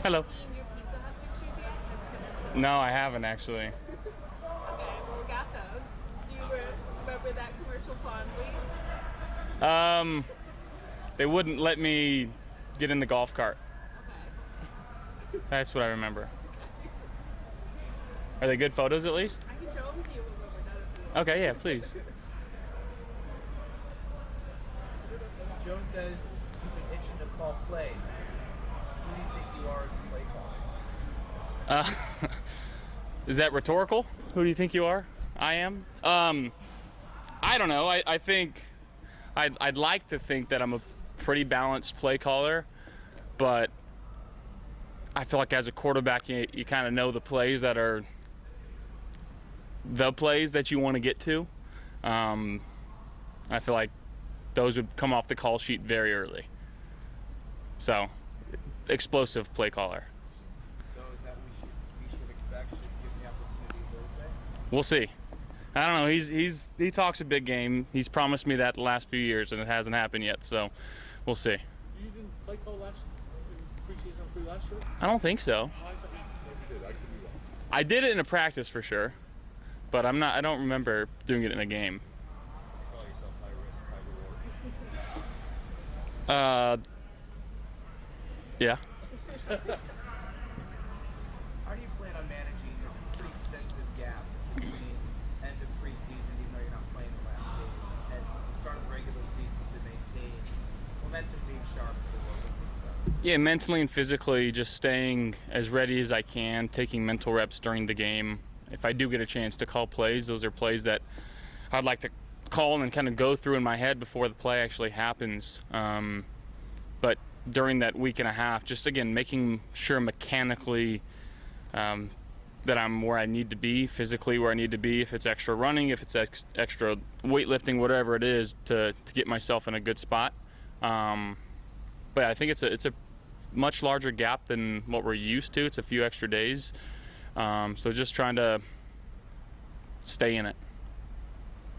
Hello. Seen your Pizza Hut pictures yet as commercials? No, I haven't actually. Okay, well, we got those. Do you remember that commercial fondly? Um, they wouldn't let me get in the golf cart. Okay. That's what I remember. Are they good photos at least? I can show them to you when we're done if you want. Okay, yeah, please. Joe says you've been itching to call plays. Who do you think you are as a play caller? Is that rhetorical? Who do you think you are? I am? I don't know. I think I'd like to think that I'm a pretty balanced play caller, but I feel like as a quarterback, you kind of know the plays that are the plays that you want to get to. I feel like those would come off the call sheet very early. So, explosive play caller. So is that what we should expect? Should give the opportunity Thursday? We'll see. I don't know. He talks a big game. He's promised me that the last few years, and it hasn't happened yet. So, we'll see. You didn't play call last preseason for last year? I don't think so. Oh, I thought you did. I could be wrong. I did it in a practice for sure, but I don't remember doing it in a game. Call yourself high risk, high reward. Yeah. How do you plan on managing this pretty extensive gap between end of preseason, even though you're not playing the last game, and the start of the regular season to maintain momentum, being sharp for the World Cup stuff? Yeah, mentally and physically, just staying as ready as I can, taking mental reps during the game. If I do get a chance to call plays, those are plays that I'd like to call and kind of go through in my head before the play actually happens. But during that week and a half, just again, making sure mechanically that I'm where I need to be, physically where I need to be, if it's extra running, if it's extra weightlifting, whatever it is, to get myself in a good spot. But I think it's a much larger gap than what we're used to. It's a few extra days. So just trying to stay in it.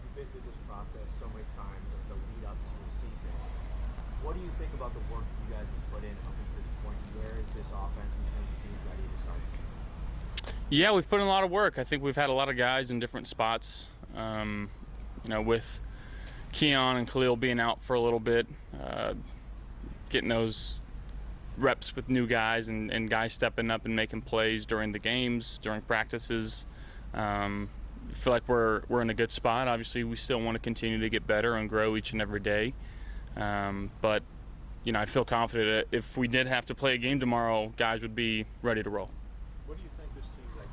You've been through this process so many times, like the lead up to the season. What do you think about the work you guys have put in up to this point? Where is this offense in terms of being ready to start the season? Yeah, we've put in a lot of work. I think we've had a lot of guys in different spots. With Keon and Khalil being out for a little bit, getting those reps with new guys and guys stepping up and making plays during the games, during practices. I feel like we're in a good spot. Obviously, we still want to continue to get better and grow each and every day. But I feel confident that if we did have to play a game tomorrow, guys would be ready to roll. What do you think this team's identity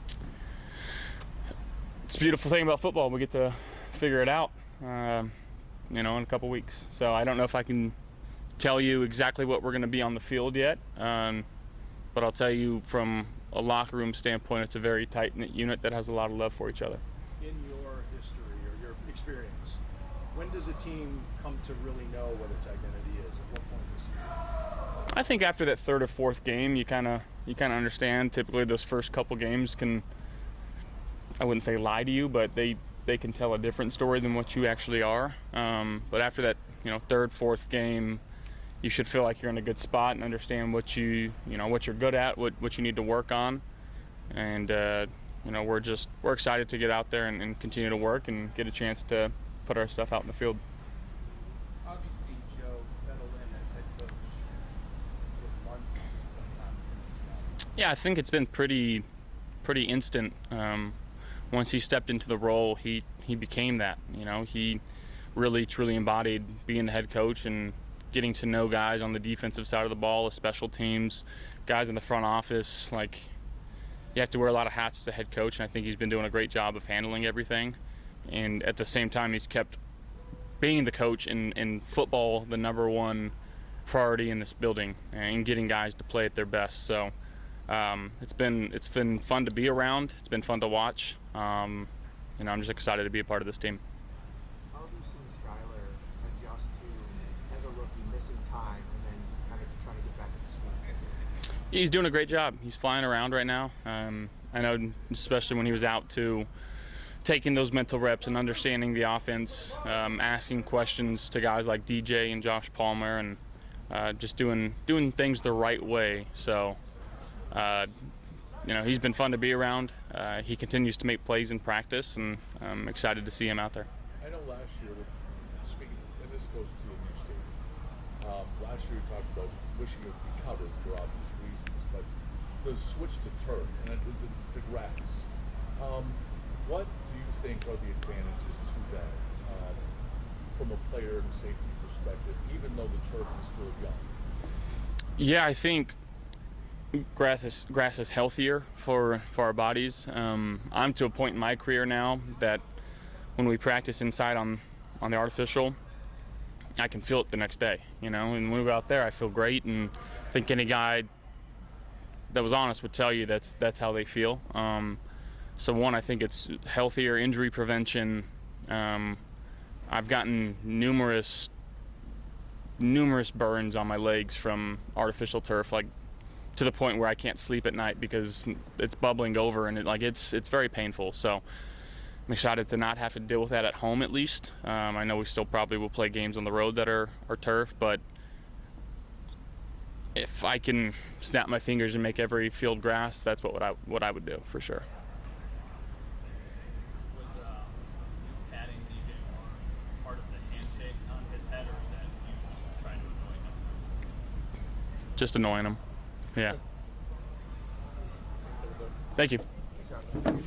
is? It's a beautiful thing about football. We get to figure it out, in a couple weeks. So I don't know if I can tell you exactly what we're going to be on the field yet, but I'll tell you from a locker room standpoint, it's a very tight-knit unit that has a lot of love for each other. In your history or your experience, when does a team come to really know what its identity is? At what point in the season? I think after that third or fourth game, you kind of understand. Typically, those first couple games can, I wouldn't say lie to you, but they can tell a different story than what you actually are. But after that, third, fourth game, you should feel like you're in a good spot and understand what you're good at, what you need to work on, and we're excited to get out there and continue to work and get a chance to put our stuff out in the field. How do you see Joe settle in as head coach? It's been months at this point in time. Yeah, I think it's been pretty instant. Once he stepped into the role, he became that. He really truly embodied being the head coach and getting to know guys on the defensive side of the ball, the special teams, guys in the front office. Like, you have to wear a lot of hats as a head coach, and I think he's been doing a great job of handling everything. And at the same time, he's kept being the coach in football the number one priority in this building and getting guys to play at their best. So it's been fun to be around. It's been fun to watch. I'm just excited to be a part of this team. How have you seen Skylar adjust to, as a rookie, missing time and then kind of trying to get back to speed? He's doing a great job. He's flying around right now. I know, especially when he was out, to taking those mental reps and understanding the offense, asking questions to guys like DJ and Josh Palmer, and just doing things the right way. So, he's been fun to be around. He continues to make plays in practice, and I'm excited to see him out there. I know last year, speaking, and this goes to a new stadium. Last year we talked about wishing it would be covered for obvious reasons, but the switch to turf and to grass. What do you think are the advantages to that from a player and safety perspective, even though the turf is still young? Yeah, I think grass is healthier for our bodies. I'm to a point in my career now that when we practice inside on the artificial, I can feel it the next day, and when we go out there, I feel great, and I think any guy that was honest would tell you that's how they feel. So one, I think it's healthier, injury prevention. I've gotten numerous burns on my legs from artificial turf, like to the point where I can't sleep at night because it's bubbling over, and it's very painful. So I'm excited to not have to deal with that at home, at least. I know we still probably will play games on the road that are turf, but if I can snap my fingers and make every field grass, that's what I would do for sure. Was patting DJ Moore part of the handshake on his head, or is that you just trying to annoy him? Just annoying him. Yeah. Thank you. Good job.